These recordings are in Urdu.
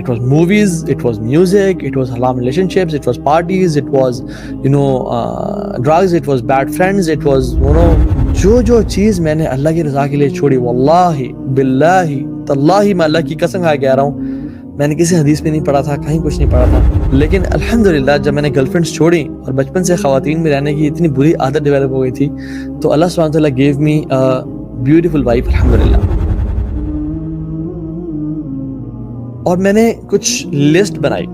It was movies, it was music, it was haram relationships, it was parties, it was, drugs, it was bad friends, it was, جو چیز میں نے اللہ کی رضا کے لیے چھوڑی, واللہ باللہ تاللہ میں اللہ کی قسم کھا کے کہہ رہا ہوں, میں نے کسی حدیث میں نہیں پڑھا تھا, کہیں کچھ نہیں پڑھا تھا, لیکن الحمدللہ جب میں نے گرل فرینڈس چھوڑی اور بچپن سے خواتین میں رہنے کی اتنی بری عادت ڈیولپ ہو گئی تھی, تو اللہ سبحانہ وتعالیٰ gave me a beautiful wife الحمدللہ. اور میں نے کچھ لسٹ بنائی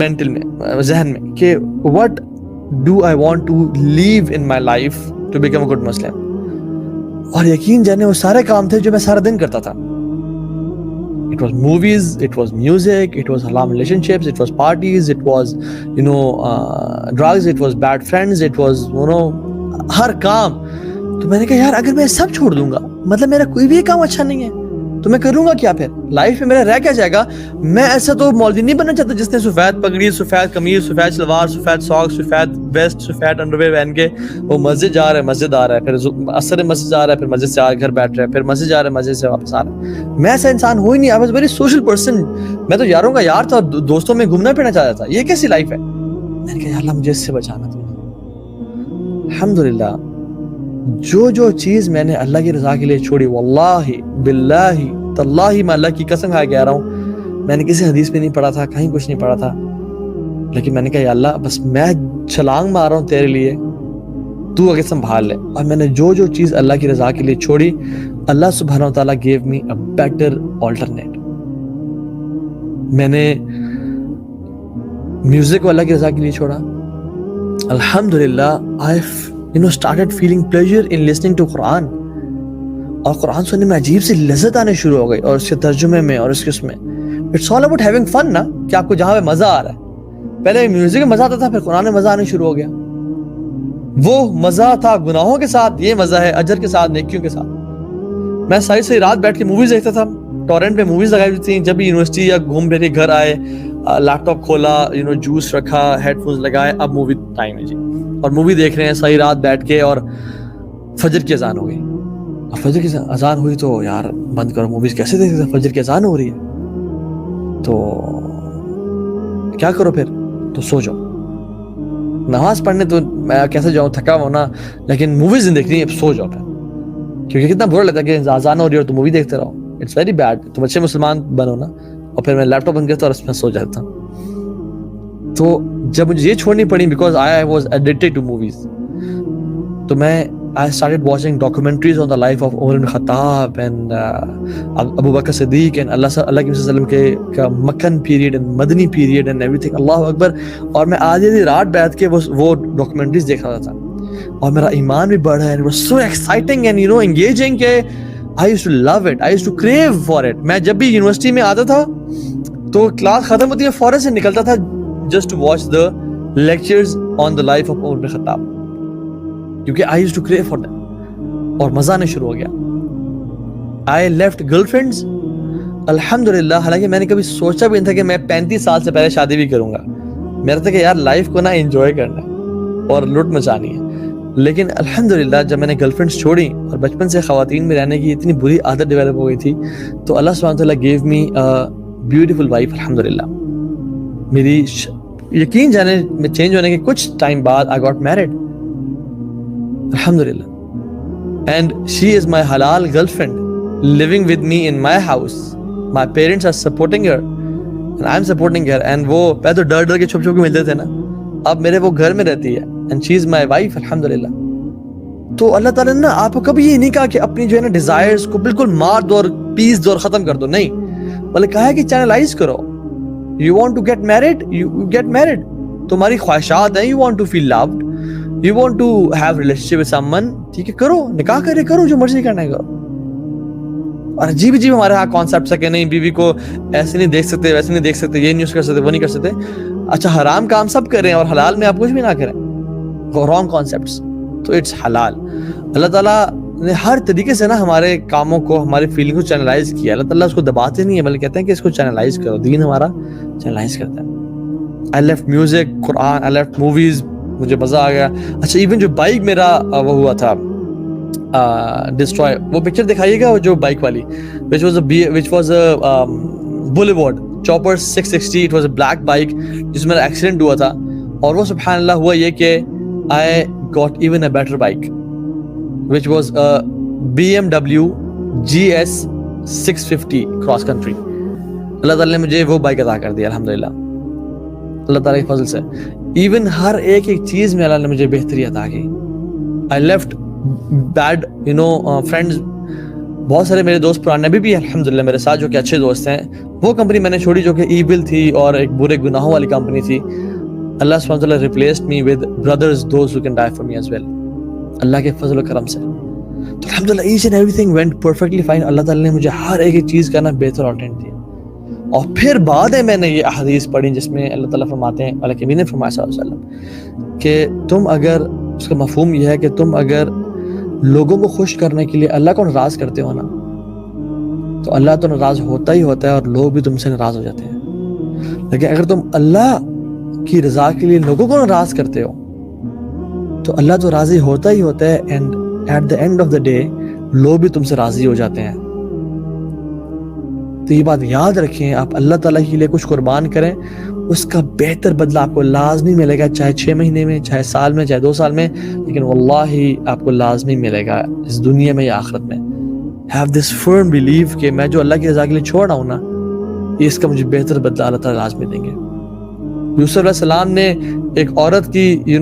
مینٹل میں, ذہن میں, کہ what do I want to leave in my life to become a good Muslim. اور یقین جانے وہ سارے کام تھے جو میں سارا دن کرتا تھا. It was movies, it was music, it was haram relationships, it was parties, it was, drugs, it was bad friends, it was, ہر کام. تو میں نے کہا یار اگر میں سب چھوڑ دوں گا, مطلب میرا کوئی بھی کام اچھا نہیں ہے, تو میں کروں گا کیا پھر لائف میں, میرا رہ کیا جائے گا. میں ایسا تو مولوی نہیں بننا چاہتا جس نے سفید پگڑی, سفید قمیض, سفید شلوار, سفید ساکس, سفید ویسٹ, سفید انڈرویئر پہن کے وہ مسجد جا رہا ہے, مسجد آ رہا ہے, پھر عصر مسجد جا رہا ہے, پھر مسجد سے آ گھر بیٹھ رہا ہے, پھر مسجد جا رہا ہے, مسجد سے واپس آ رہا ہے. میں ایسا انسان ہو ہی نہیں. I was very social person. میں تو یاروں کا یار تھا, دوستوں میں گھومنا پھرنا چاہتا تھا. یہ کیسی لائف ہے؟ میں نے کہا یا اللہ مجھے اس سے بچانا. تم الحمدللہ جو چیز میں نے اللہ کی رضا کے لیے چھوڑی, واللہ باللہ تاللہ میں اللہ کی قسم کھا کے کہہ رہا ہوں, میں نے کسی حدیث میں نہیں پڑھا تھا, کہیں کچھ نہیں پڑھا تھا, لیکن میں نے کہا یا اللہ بس میں چھلانگ مار رہا ہوں تیرے لیے, تو اگر سنبھال لے. اور میں نے جو چیز اللہ کی رضا کے لیے چھوڑی, اللہ سبحانہ و تعالیٰ gave me a better alternate. میں نے میوزک کو اللہ کی رضا کے لیے چھوڑا. الحمدللہ I've started feeling pleasure in listening to Quran. اور قرآن سننے میں عجیب سی لذت آنے شروع ہو گئی, اور اس کے ترجمے میں اور اس کے اس میں. It's all about having fun نا, کہ آپ کو جہاں پہ مزہ آ رہا ہے. پہلے میوزک میں مزہ آتا تھا, پھر قرآن میں مزہ آنے شروع ہو گیا. وہ مزہ تھا گناہوں کے ساتھ, یہ مزہ ہے اجر کے ساتھ, نیکیوں کے ساتھ. میں ساری رات بیٹھ کے موویز دیکھتا تھا, ٹورنٹ پہ موویز لگائی ہوئی تھیں. جب بھی یونیورسٹی یا گھوم پھر کے گھر آئے, لیپ ٹاپ کھولا, جوس رکھا, ہیڈ فونز لگائے, اب مووی ٹائم ہے جی, اور مووی دیکھ رہے ہیں ساری رات بیٹھ کے. اور فجر کی اذان ہو گئی, اور فجر کی اذان ہوئی تو یار بند کرو موویز, کیسے دیکھ سکتے, فجر کی اذان ہو رہی ہے, تو کیا کرو پھر, تو سو جاؤ. نماز پڑھنے تو میں کیسے جاؤں, تھکا ہوا نا, لیکن موویز نہیں دیکھنی, اب سو جاؤ پھر, کیونکہ کتنا برا لگتا ہے کہ اذان ہو رہی ہے اور تو مووی دیکھتے رہو. It's very bad. تم اچھے مسلمان بنو نا. اور پھر میں لیپ ٹاپ بند کرتا اور اس میں سو جاتا ہوں. تو جب مجھے یہ چھوڑنی پڑی, because I was addicted to movies, تو میں I started watching documentaries on the life of Umar ibn Khattab and Abu Bakr Siddiq and اللہ کے صلی اللہ علیہ وسلم کے مکن period and Madani period and everything. اللہ اکبر. اور میں آدھی رات بیٹھ کے وہ ڈاکومنٹریز دیکھ رہا تھا, اور میرا ایمان بھی بڑھا ہے. It was so exciting and engaging کہ I used to love it, I used to crave for it. میں جب بھی یونیورسٹی میں آتا تھا تو کلاس ختم ہوتی ہے, فوراً سے نکلتا تھا just to watch the lectures on the life of Umar ibn Khattab, کیونکہ I used to crave for them. اور مزہ آنے شروع ہو گیا. I left girlfriends الحمدللہ, حالانکہ میں نے کبھی سوچا بھی نہیں تھا کہ میں 35 سال سے پہلے شادی بھی کروں گا. میرا تھا کہ یار لائف کو نا انجوائے کرنا ہے اور لٹ مچانی ہے. لیکن الحمدللہ جب میں نے گرل فرینڈس چھوڑی اور بچپن سے خواتین میں رہنے کی اتنی بری عادت ڈیولپ ہو گئی تھی, تو اللہ سبحانہ وتعالیٰ gave me a beautiful wife الحمدللہ. میری یقین جانے میں چینج ہونے کے کچھ ٹائم بعد I got married alhamdulillah, and she is my halal girlfriend living with me in my house. My parents are supporting her and I'm supporting her. And وہ پہلے تو ڈر کے چھپ چھپ کے ملتے تھے نا, اب میرے وہ گھر میں رہتی ہے and she is my wife alhamdulillah. تو اللہ تعالیٰ نے آپ کو کبھی یہ نہیں کہا کہ اپنی جو ہے نا ڈیزائرز کو بالکل مار دو اور پیس دو اور ختم کر دو, نہیں, بلکہ کہا ہے کہ چینلائز کرو. You want to get married, you get married. تمہاری خواہشات ہیں, you want to feel loved, you want to have relationship with someone, ٹھیک ہے, کرو, نکاح کرو, جو مرضی کرنا ہے کرو. اور عجیب ہمارے ہاں کانسیپٹس ہے کہ نہیں بیوی کو ایسے نہیں دیکھ سکتے, ویسے نہیں دیکھ سکتے, یہ نہیں کر سکتے, وہ نہیں کر سکتے. اچھا حرام کام سب کریں اور حلال میں آپ کچھ بھی نہ کریں, رانگ کانسیپٹس. تو اٹس حلال. اللہ تعالیٰ نے ہر طریقے سے نا ہمارے کاموں کو, ہماری فیلنگ کو چینلائز کیا. اللہ تعالیٰ اس کو دباتے نہیں ہے, بلکہ کہتے ہیں کہ اس کو چینلائز کرو. دین ہمارا چینلائز کرتا ہے. I left music, Quran, I left movies, مجھے مزہ آ گیا. اچھا ایون جو بائک میرا وہ ہوا تھا ڈسٹروائے, وہ پکچر دکھائیے گا جو بائک والی, which was a Boulevard Chopper 660, it was a black bike جس میں ایکسیڈنٹ ہوا تھا. اور وہ سبحان اللہ ہوا یہ کہ I got even a better bike which was a BMW GS 650 cross country. اللہ تعالیٰ نے مجھے وہ بائک عطا کر دیا الحمدللہ اللہ تعالیٰ کے فضل سے. ایون ہر ایک چیز میں اللہ نے مجھے بہتری عطا کی. I left bad friends. بہت سارے میرے دوست پرانے ابھی بھی الحمدللہ میرے ساتھ جو کہ اچھے دوست ہیں. وہ کمپنی میں نے چھوڑی جو کہ ایول تھی اور ایک برے گناہوں والی کمپنی تھی. اللہ سبحانہ وتعالیٰ replaced me with brothers, those who can die for me as well. اللہ کے فضل و کرم سے تو الحمدللہ each and everything went perfectly fine. اللہ تعالیٰ نے مجھے ہر ایک چیز کا نا بہتر آلٹرنیٹ دیا. اور پھر بعد میں نے یہ احادیث پڑھی جس میں اللہ تعالیٰ فرماتے ہیں اللہ کے نبی نے فرمایا صلی اللہ علیہ وسلم کہ تم اگر اس کا مفہوم یہ ہے کہ تم اگر لوگوں کو خوش کرنے کے لیے اللہ کو ناراض کرتے ہو نا تو اللہ تو ناراض ہوتا ہی ہوتا ہے اور لوگ بھی تم سے ناراض ہو جاتے ہیں. لیکن اگر تم اللہ کی رضا کے لیے لوگوں کو ناراض کرتے ہو تو اللہ تو راضی ہوتا ہی ہوتا ہے and at the end of the day لوگ بھی تم سے راضی ہو جاتے ہیں. تو یہ بات یاد رکھیں, آپ اللہ تعالیٰ کے لیے کچھ قربان کریں, اس کا بہتر بدلہ آپ کو لازمی ملے گا, چاہے 6 مہینے میں, چاہے سال میں, چاہے 2 سال میں, لیکن واللہ آپ کو لازمی ملے گا اس دنیا میں یا آخرت میں. Have this firm belief کہ میں جو اللہ کی رضا کے لیے چھوڑ رہا ہوں نا اس کا مجھے بہتر بدلہ اللہ تعالیٰ لازمی دیں گے. یوسف علیہ السلام نے ایک عورت کی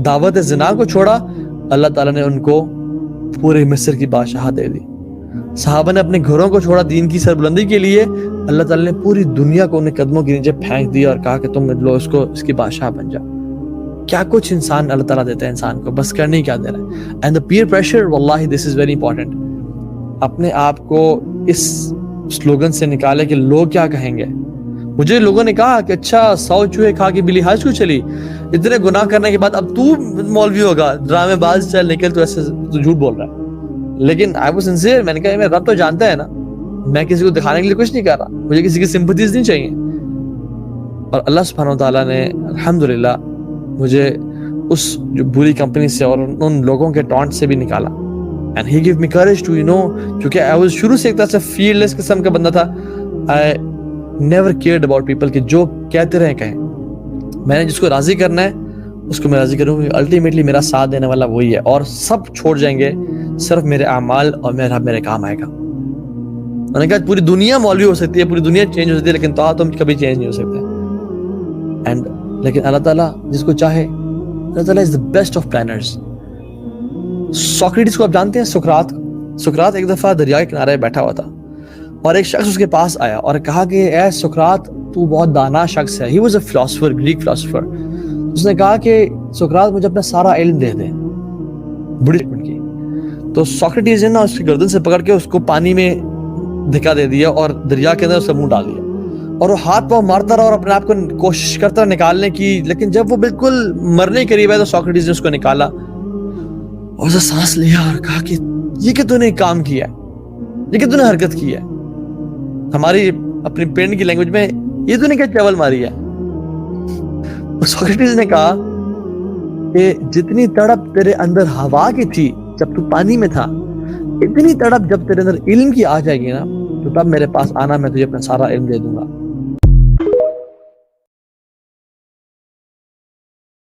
دعوت زنا کو چھوڑا, اللہ تعالیٰ نے ان کو پورے مصر کی بادشاہت دے دی. صحابہ نے اپنے گھروں کو چھوڑا دین کی سربلندی کے لیے, اللہ تعالیٰ نے پوری دنیا کو انہیں قدموں کے نیچے پھینک دیا اور کہا کہ تم لو اس کی بادشاہ بن جاؤ. کیا کچھ انسان اللہ تعالیٰ دیتا ہے انسان کو, بس کرنے ہی کیا دے رہا ہے. اینڈ دا پیئر پریشر, واللہ دس از ویری امپورٹنٹ. اپنے آپ کو اس سلوگن سے نکالے کہ لوگ کیا کہیں گے. مجھے لوگوں نے کہا کہ اچھا 100 چوہے کھا کے بلی حج کو چلی, اتنے گناہ کرنے کے بعد اب تو مولوی ہوگا, ڈرامے باز, چل نکل, تو ایسے تو جھوٹ بول رہا ہے. لیکن I was sincere, میں نے کہا میرا رب تو جانتا ہے نا, میں کسی کو دکھانے کے لیے کچھ نہیں کر رہا, مجھے کسی کی سمپتھیز نہیں چاہیے. اور اللہ سبحانہ وتعالیٰ نے الحمدللہ مجھے اس جو بری کمپنی سے اور ان لوگوں کے ٹانٹ سے بھی نکالا. And he gave me courage to چونکہ I was شروع سے ایک طرح سے fearless قسم کا بندہ تھا. I never cared about people کہ جو کہتے رہیں کہیں, میں نے جس کو راضی کرنا ہے اس کو میں راضی کروں گی. الٹیمیٹلی میرا ساتھ دینے والا وہی ہے, اور سب چھوڑ جائیں گے, صرف میرے اعمال اور میرا میرے کام آئے گا. میں نے کہا پوری دنیا مولوی ہو سکتی ہے, پوری دنیا چینج ہو سکتی ہے, لیکن تو تم کبھی چینج نہیں ہو سکتے. اینڈ لیکن اللہ تعالیٰ جس کو چاہے, اللہ تعالیٰ is the best of planners. Socrates کو آپ جانتے ہیں, سقراط ایک دفعہ دریا کے کنارے بیٹھا ہوا تھا اور ایک شخص اس کے پاس آیا اور کہا کہ اے سقراط تو بہت دانا شخص ہے. He was a philosopher, Greek philosopher. اس نے کہا کہ سقراط مجھے اپنا سارا علم دے دے, بڑی اسٹیٹمنٹ کی. تو سوکریٹس نے اس کی گردن سے پکڑ کے اس کو پانی میں دھکا دے دیا اور دریا کے اندر اس کا منہ ڈال دیا, اور وہ ہاتھ پاؤں مارتا رہا اور اپنے آپ کو کوشش کرتا رہا نکالنے کی. لیکن جب وہ بالکل مرنے کے قریب ہے تو سوکریٹس نے اس کو نکالا اور اسے سانس لیا اور کہا کہ یہ کہ تو نے کام کیا ہے, یہ کہ تو نے حرکت کی ہے. ہماری اپنی پینٹ کی لینگویج میں یہ تو نے کیا چاول ماری ہے. سوکریٹس نے کہا کہ جتنی تڑپ تیرے اندر ہوا کی تھی جب تو پانی میں تھا, اتنی تڑپ جب تیرے اندر علم کی آ جائے گی نا تو تب میرے پاس آنا, میں تجھے اپنا سارا علم دے دوں گا.